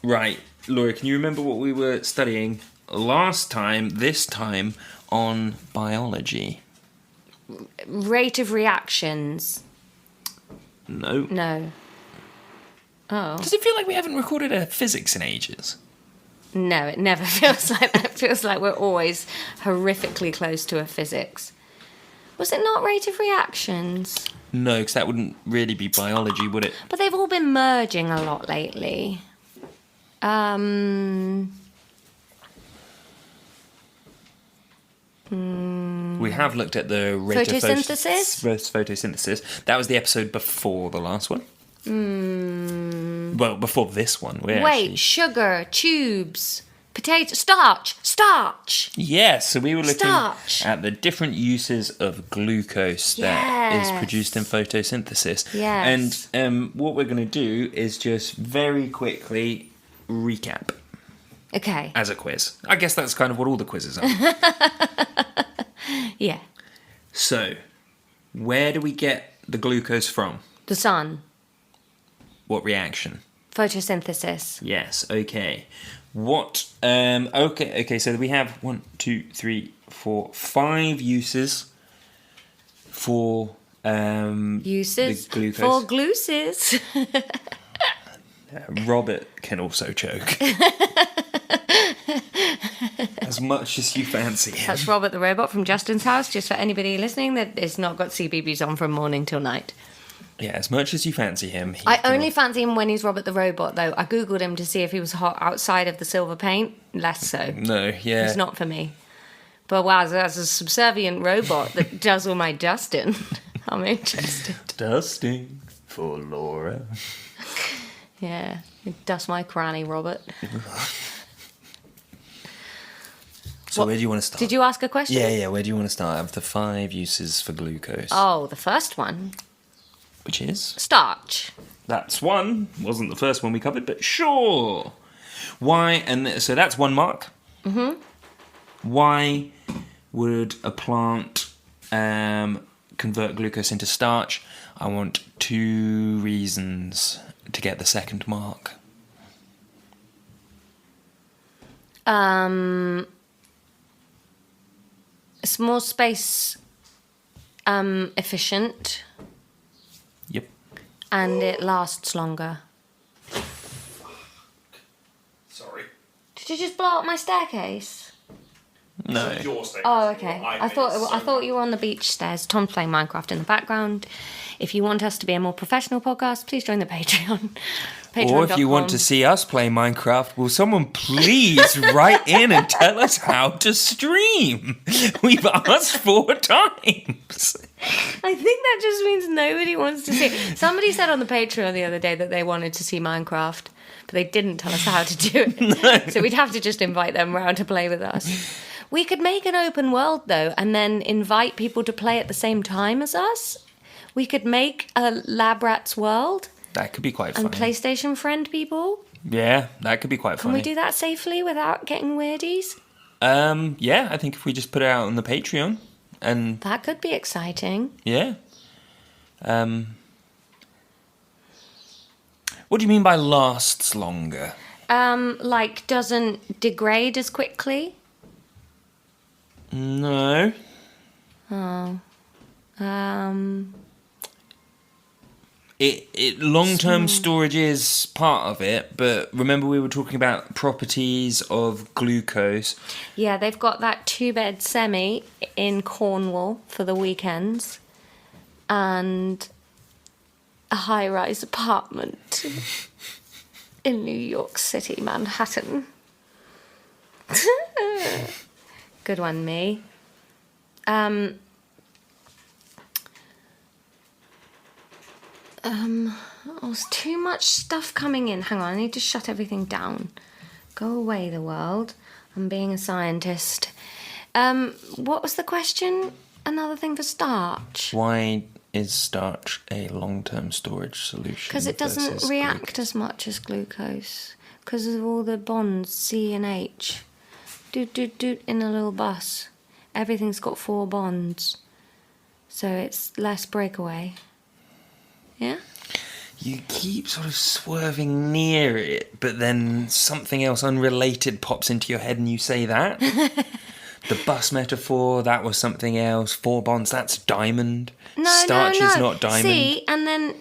Right, Laura, can you remember what we were studying this time on biology? Rate of reactions. No. Oh. Does it feel like we haven't recorded a physics in ages? No, it never feels like that. It feels like we're always horrifically close to a physics. Was it not rate of reactions? No, because that wouldn't really be biology, would it? But they've all been merging a lot lately. We have looked at the rate Photosynthesis? of photosynthesis. That was the episode before the last one. Well, before this one. Wait, sugar, tubes, potato, starch. Yes, so we were looking Starch. at the different uses of glucose that is produced in photosynthesis. Yes. And what we're going to do is just very quickly recap Okay. as a quiz. I guess that's kind of what all the quizzes are. Yeah. So, where do we get the glucose from? The sun. What reaction? Photosynthesis. Yes, okay. What, okay, so we have 1, 2, 3, 4, 5 uses for, Uses the glucose. for gluces. Robert can also choke. As much as you fancy him. That's Robert the robot from Justin's house, just for anybody listening that has not got CBBS on from morning till night. Yeah, as much as you fancy him. I only fancy him when he's Robert the robot, though. I googled him to see if he was hot outside of the silver paint. Less so. No, yeah. He's not for me. But wow, as a subservient robot that does all my dusting, I'm interested. Dusting for Laura. Yeah, dust my cranny, Robert. So where do you want to start? Did you ask a question? Yeah, where do you want to start? Of the 5 uses for glucose. Oh, the first one. Which is? Starch. That's one. Wasn't the first one we covered, but sure. Why, and so that's 1 mark. Mm-hmm. Why would a plant convert glucose into starch? I want 2 reasons to get the 2nd mark. It's more space efficient. Yep. And it lasts longer. Sorry. Did you just blow up my staircase? No. Oh, okay. I thought you were on the beach stairs. Tom's playing Minecraft in the background. If you want us to be a more professional podcast, please join the Patreon. Or if you want to see us play Minecraft, will someone please write in and tell us how to stream? We've asked 4 times. I think that just means nobody wants to see. Somebody said on the Patreon the other day that they wanted to see Minecraft, but they didn't tell us how to do it. No. So we'd have to just invite them round to play with us. We could make an open world, though, and then invite people to play at the same time as us. We could make a Lab Rats world. That could be quite funny. And PlayStation friend people? Yeah, that could be quite Can funny. we do that safely without getting weirdies? Yeah, I think if we just put it out on the Patreon, and That could be exciting. yeah. What do you mean by lasts longer? Like doesn't degrade as quickly? No. Oh. It long-term storage is part of it, but remember we were talking about properties of glucose. Yeah, they've got that 2-bed semi in Cornwall for the weekends and a high-rise apartment in New York City, Manhattan. Good one, me. There's too much stuff coming in. Hang on, I need to shut everything down. Go away, the world. I'm being a scientist. What was the question? Another thing for starch? Why is starch a long-term storage solution? Because it doesn't versus react glucose? as much as glucose. Because of all the bonds, C and H. Doot, doot, doot, in a little bus. Everything's got 4 bonds. So it's less breakaway. Yeah? You keep sort of swerving near it, but then something else unrelated pops into your head and you say that. The bus metaphor, that was something else. 4 bonds, that's diamond. Starch is not diamond. C, and then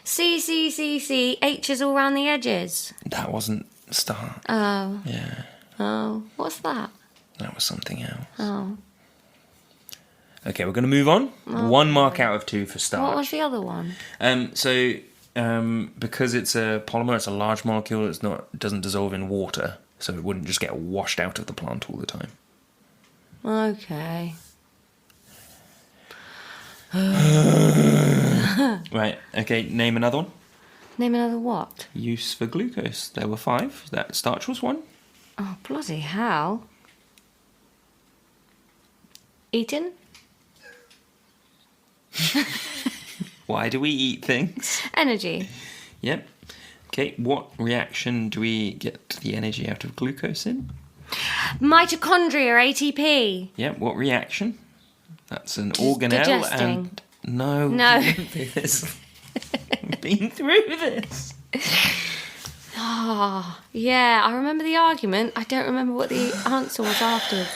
C, H is all around the edges. That wasn't starch. Oh. Yeah, Oh. What's that? that was something else. Oh. Okay, we're going to move on. 1 mark out of 2 for starch. What was the other one? Because it's a polymer, it's a large molecule. It doesn't dissolve in water, so it wouldn't just get washed out of the plant all the time. Okay. Right. Okay. Name another one. Name another what? Use for glucose. There were 5. That starch was 1. Oh, bloody hell. Eaten? Why do we eat things? Energy. Yep. Okay. What reaction do we get the energy out of glucose in? Mitochondria, ATP. Yep. What reaction? That's an organelle digesting. and no. No. We've been through this. We've been through this. Oh, yeah, I remember the argument. I don't remember what the answer was afterwards.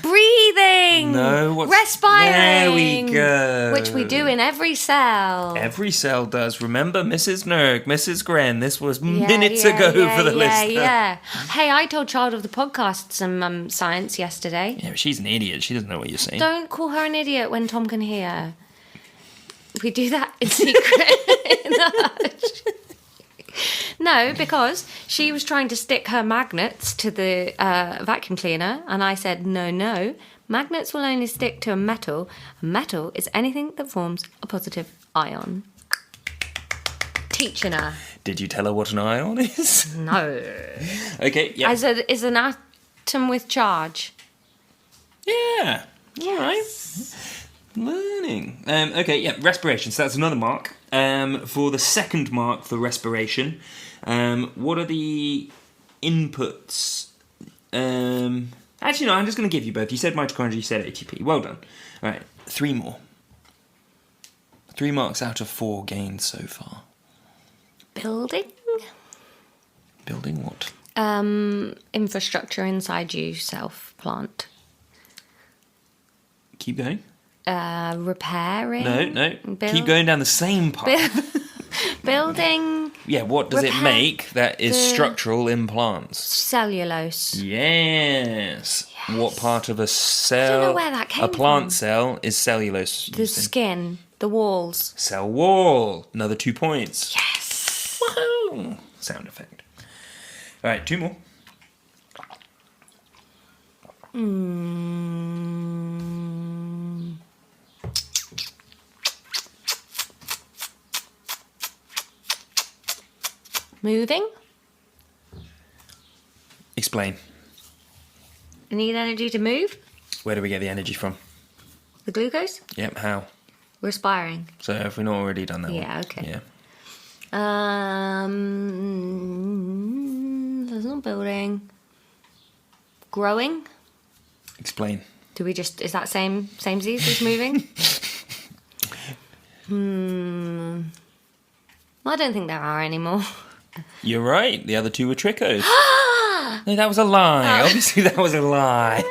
Breathing! No, what's... Respiring! There we go. Which we do in every cell. Every cell does. Remember Mrs. Nerg, Mrs. Gren. This was Yeah, minutes yeah, ago yeah, for the yeah, listener. Yeah. Hey, I told Child of the Podcast some science yesterday. Yeah, but she's an idiot. She doesn't know what you're saying. Don't call her an idiot when Tom can hear. We do that in secret. In the hutch. No, because she was trying to stick her magnets to the vacuum cleaner, and I said, no, magnets will only stick to a metal. A metal is anything that forms a positive ion. Teaching her. Did you tell her what an ion is? No. Okay, yeah. Is an atom with charge. Yeah. All right. Learning. Okay, yeah, respiration. So that's another mark. For the second mark for respiration, what are the inputs? Actually, no, I'm just going to give you both. You said mitochondria, you said ATP. Well done. All right, 3 more. 3 marks out of 4 gained so far. Building? Building what? Infrastructure inside you, self, plant. Keep going. Repairing? No. Keep going down the same path. Building. Yeah, what does it make that is structural in plants? Cellulose. Yes. What part of a cell? I don't know where that came A plant from. cell is cellulose. The skin. The walls. Cell wall. Another 2 points. Yes. Woohoo! Sound effect. All right, 2 more. Moving. Explain. You need energy to move. Where do we get the energy from? The glucose. Yep, how? Respiring. So have we not already done that one? Yeah, okay. Yeah. There's not building. Growing? Explain. Is that same Z's as moving? I don't think there are anymore. You're right. The other two were trickos. No, that was a lie. Obviously, that was a lie.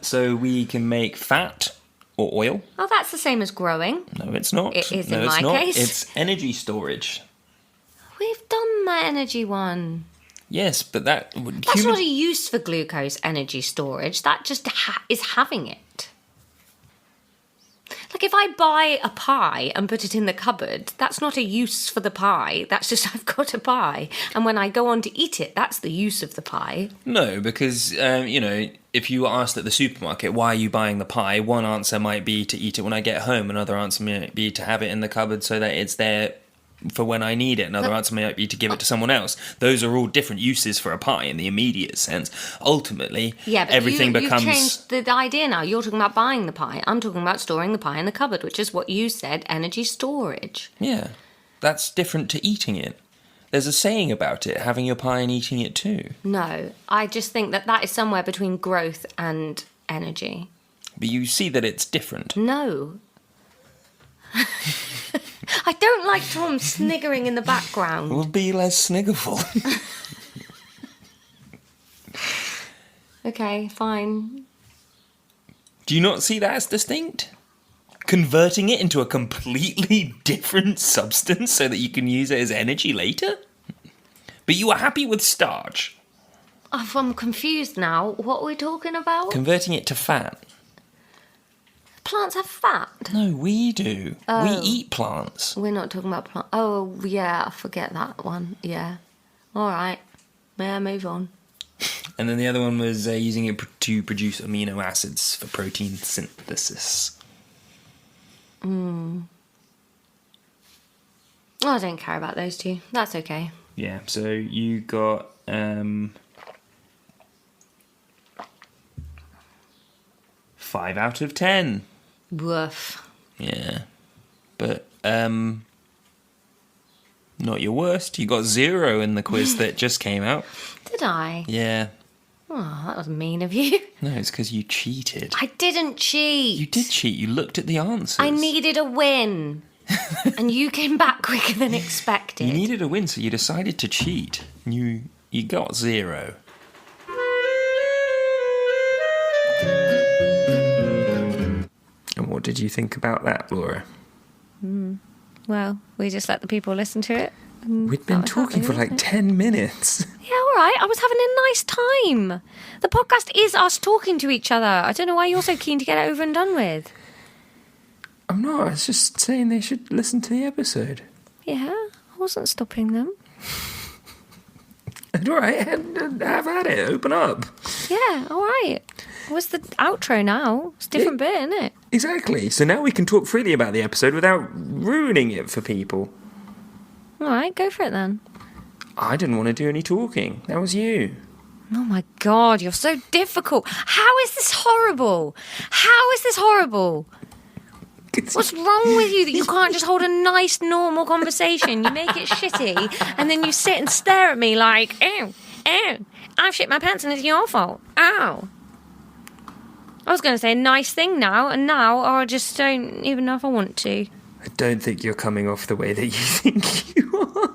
So we can make fat or oil. Oh, that's the same as growing. No, it's not. It is no, in it's my not. case. It's energy storage. We've done the energy one. Yes, but that's not a use for glucose energy storage. That just is having it. Like if I buy a pie and put it in the cupboard, that's not a use for the pie. That's just I've got a pie. And when I go on to eat it, that's the use of the pie. No, because, if you were asked at the supermarket, why are you buying the pie? One answer might be to eat it when I get home. Another answer might be to have it in the cupboard so that it's there for when I need it. Another answer might be to give it to someone else. Those are all different uses for a pie in the immediate sense. Ultimately, but everything becomes... You've changed the idea now. You're talking about buying the pie. I'm talking about storing the pie in the cupboard, which is what you said, energy storage. Yeah, that's different to eating it. There's a saying about it, having your pie and eating it too. No, I just think that is somewhere between growth and energy. But you see that it's different. No. I don't like Tom sniggering in the background. We'll be less sniggerful. Okay, fine. Do you not see that as distinct? Converting it into a completely different substance so that you can use it as energy later? But you are happy with starch. Oh, I'm confused now. What are we talking about? Converting it to fat. Plants have fat. No, we do. Oh. We eat plants. We're not talking about plants. Oh, yeah, I forget that one. Yeah. All right. Yeah, move on. And then the other one was using it to produce amino acids for protein synthesis. Oh, I don't care about those two. That's okay. Yeah, so you got 5 out of 10. Woof. Yeah. But not your worst. You got 0 in the quiz that just came out. Did I? Yeah. Oh, that was mean of you. No, it's because you cheated. I didn't cheat. You did cheat. You looked at the answers. I needed a win. And you came back quicker than expected. You needed a win, so you decided to cheat. You got 0. And what did you think about that, Laura? Well, we just let the people listen to it. We'd been talking for like 10 minutes. Yeah, all right. I was having a nice time. The podcast is us talking to each other. I don't know why you're so keen to get it over and done with. I'm not. I was just saying they should listen to the episode. Yeah, I wasn't stopping them. All right, have at it. Open up. Yeah, all right. What's the outro now? It's a different bit, isn't it? Exactly. So now we can talk freely about the episode without ruining it for people. All right, go for it then. I didn't want to do any talking. That was you. Oh my God, you're so difficult. How is this horrible? How is this horrible? What's wrong with you that you can't just hold a nice, normal conversation? You make it shitty, and then you sit and stare at me like, ew, I've shit my pants and it's your fault. Ow. I was going to say a nice thing now, and now I just don't even know if I want to. I don't think you're coming off the way that you think you are.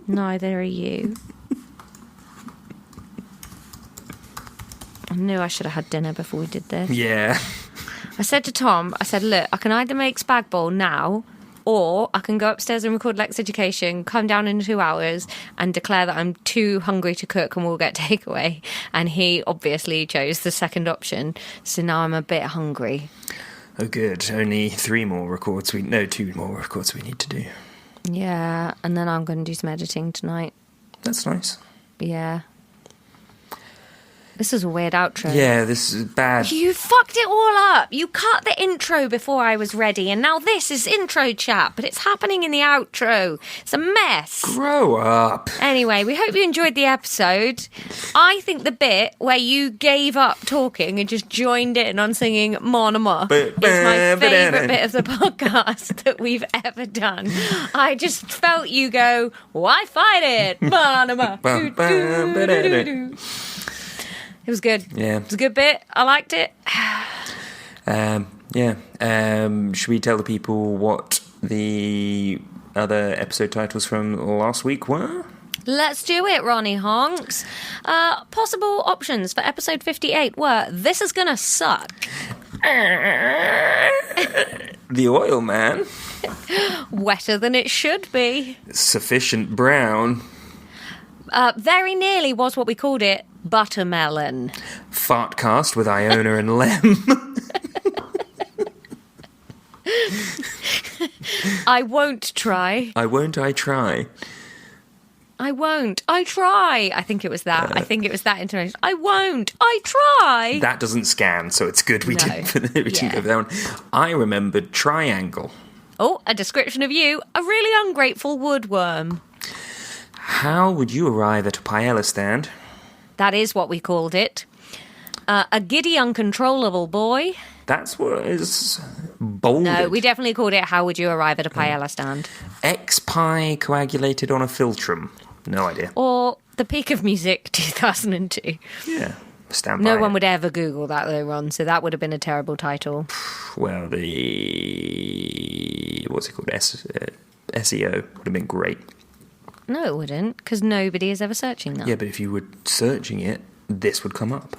Neither are you. I knew I should have had dinner before we did this. Yeah. I said to Tom, look, I can either make spag bowl now, or I can go upstairs and record Lexx Education, come down in 2 hours and declare that I'm too hungry to cook and we'll get takeaway. And he obviously chose the second option, so now I'm a bit hungry. Oh, good. Only 2 more records we need to do. Yeah, and then I'm going to do some editing tonight. That's nice. Yeah. This is a weird outro. Yeah, this is bad. You fucked it all up. You cut the intro before I was ready, and now this is intro chat, but it's happening in the outro. It's a mess. Grow up. Anyway, we hope you enjoyed the episode. I think the bit where you gave up talking and just joined in on singing Mon Amour is my favourite bit of the podcast that we've ever done. I just felt you go, why fight it? Mon Amour. It was good. Yeah. It was a good bit. I liked it. Should we tell the people what the other episode titles from last week were? Let's do it, Ronnie Honks. Possible options for episode 58 were This Is Gonna Suck. The Oil Man. Wetter Than It Should Be. Sufficient Brown. Very nearly was what we called it, Buttermelon. Fartcast with Iona and Lem. I won't try. I try. I won't. I try. I think it was that. I think it was that intonation. I won't. I try. That doesn't scan, so it's good we didn't go for that one. I remembered Triangle. Oh, a description of you. A really ungrateful woodworm. How would you arrive at a paella stand? That is what we called it. A giddy, uncontrollable boy. That's what is bold. No, we definitely called it How Would You Arrive at a Paella Stand? X-Pie coagulated on a philtrum. No idea. Or The Peak of Music 2002. Yeah, stand by No it. one would ever Google that though, Ron, so that would have been a terrible title. Well, the... what's it called? SEO would have been great. No, it wouldn't, because nobody is ever searching that. Yeah, but if you were searching it, this would come up.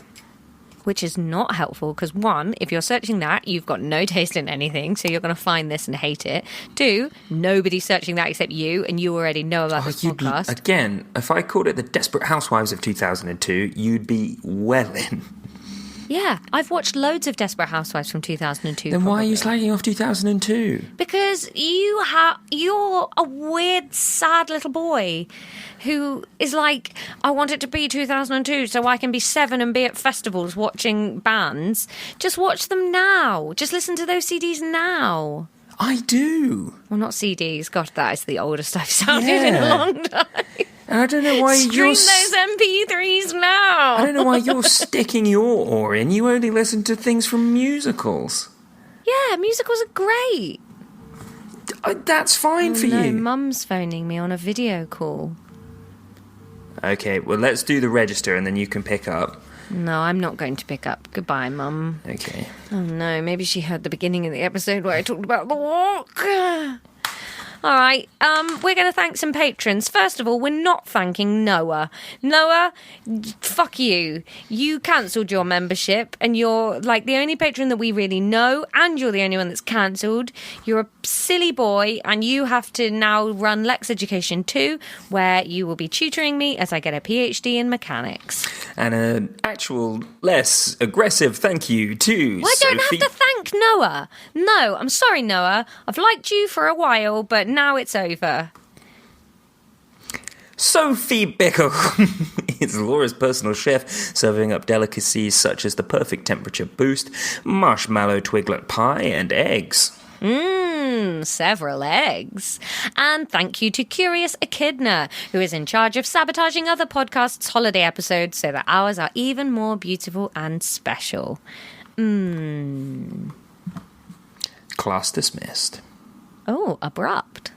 Which is not helpful, because one, if you're searching that, you've got no taste in anything, so you're going to find this and hate it. Two, nobody's searching that except you, and you already know about this podcast. Again, if I called it The Desperate Housewives of 2002, you'd be well in. Yeah, I've watched loads of Desperate Housewives from 2002. Then why are you probably. slagging off 2002? Because you're a weird, sad little boy who is like, I want it to be 2002 so I can be 7 and be at festivals watching bands. Just watch them now. Just listen to those CDs now. I do. Well, not CDs. God, that is the oldest I've sounded in a long time. And I don't know why Stream those MP3s now. I don't know why you're sticking your oar in. You only listen to things from musicals. Yeah, musicals are great. That's fine for No, you. Mum's phoning me on a video call. Okay, well, let's do the register and then you can pick up. No, I'm not going to pick up. Goodbye, Mum. Okay. Oh no, maybe she heard the beginning of the episode where I talked about the walk. All right, we're going to thank some patrons. First of all, we're not thanking Noah. Noah, fuck you. You cancelled your membership, and you're like the only patron that we really know, and you're the only one that's cancelled. You're a silly boy, and you have to now run Lexx Education 2, where you will be tutoring me as I get a PhD in mechanics. And an actual less aggressive thank you to I don't Sophie. have to thank Noah. No, I'm sorry, Noah. I've liked you for a while, but now it's over. Sophie Bickle is Laura's personal chef, serving up delicacies such as the perfect temperature boost, marshmallow twiglet pie, and eggs. Several eggs. And thank you to Curious Echidna, who is in charge of sabotaging other podcasts' holiday episodes so that ours are even more beautiful and special. Class dismissed. Oh, abrupt.